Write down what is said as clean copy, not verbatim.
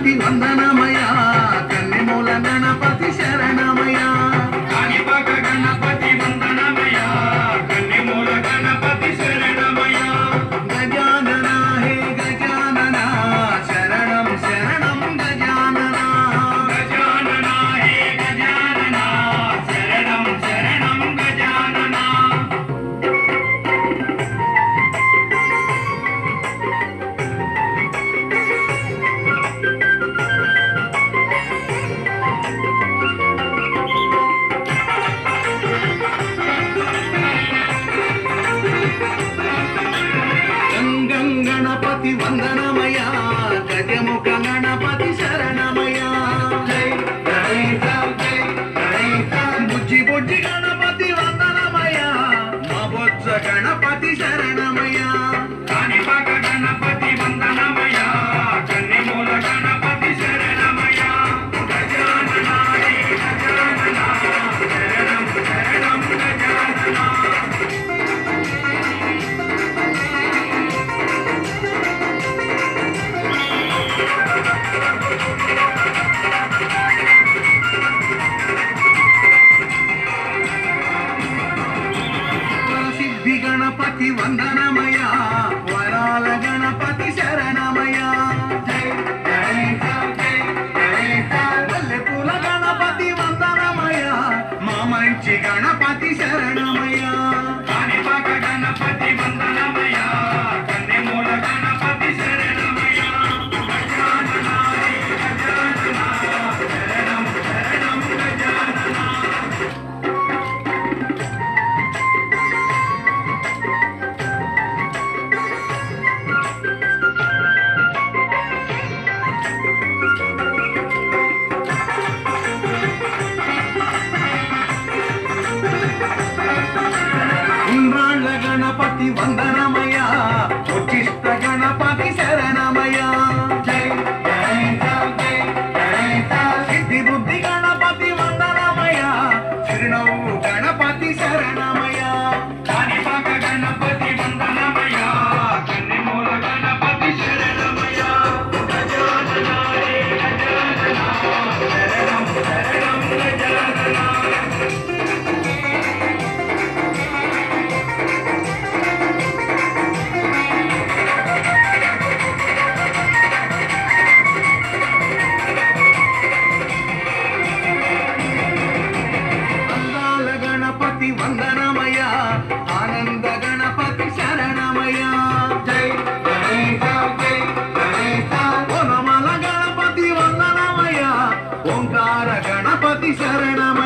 గణపతి వందనమయ కన్నెమూల గణపతి శరణమయ కాణిపాక గణపతి వందనమయ కన్నెమూల గణపతి శరణమయ గజానన హే గజానన శరణం శరణం గజానన గజానన హే గజానన శరణం శరణం గజానన గణపతి వందనమయ గజముఖ గణపతి శరణమయ బుజ్జి బుజ్జి గణపతి వందనమయ మా బొజ్జ గణపతి శరణమయ కాణిపాక గణపతి వందనమయ కన్నెమూల గణపతి శరణమయ గజానన హే గజానన శరణం శరణం గజానన సిద్ధి గణపతి వందనమయ వరాల గణపతి శరణమయ మల్లెపూల గణపతి వందనమయ మా మంచి గణపతి శరణమయ కాణిపాక గణపతి వందనమయ కన్నెమూల గణపతి శరణమయ గజానన హే గజానన శరణం శరణం గజానన ఉండ్రాళ్ళ గణపతి వందనమయ ఉచ్చిష్ట గణపతి శరణమయ సిద్ధి బుద్ధి గణపతి వందనమయ చిరునవ్వు గణపతి శరణమయ కాణిపాక గణపతి వందనమయ కన్నెమూల గణపతి శరణమయ గజానన హే గజానన శరణం శరణం గజానన అందాల గణపతి వందనమయ ఆనంద గణపతి శరణమయ ఓనమల గణపతి వందనమయ ఓంకార గణపతి శరణమయ